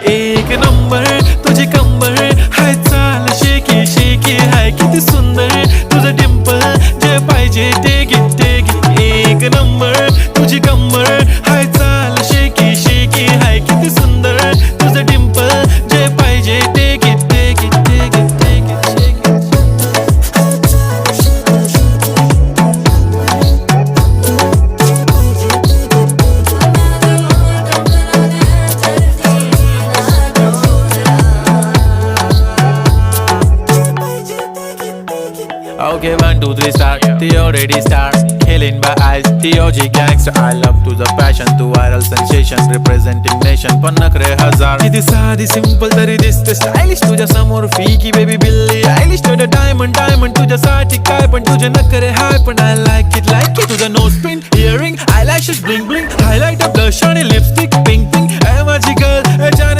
एक नंबर तुझी कंबर हाय, चाल शेकी शेकी हाय, किती सुंदर तुझं डिंपल, जे पाहिजे ते घे ते घे. एक नंबर तुझी कंबर हाय, चाल शेकी शेकी हाय, किती सुंदर तुझं डिंपल, जे पाहिजे ते घे ते घे ते घे ते घे. Okay, 1, 2, 3 start. The already starts. Killing by eyes. The OG gangster. I love to the passion, to viral sensation. Representing nation. पण नखरे हजार. किती साधी simple तरी दिसते stylish. तुझ्या समोर फीकी baby बिल्ली आयलिश. तुझं diamond diamond तुझ्यासाठी काय पण तुझे नखरे हाय पण I like it like it. तुझं nose pin, earring, eyelashes bling bling, highlighter, blush आणि lipstick pink pink. ए माझी girl, ए जाने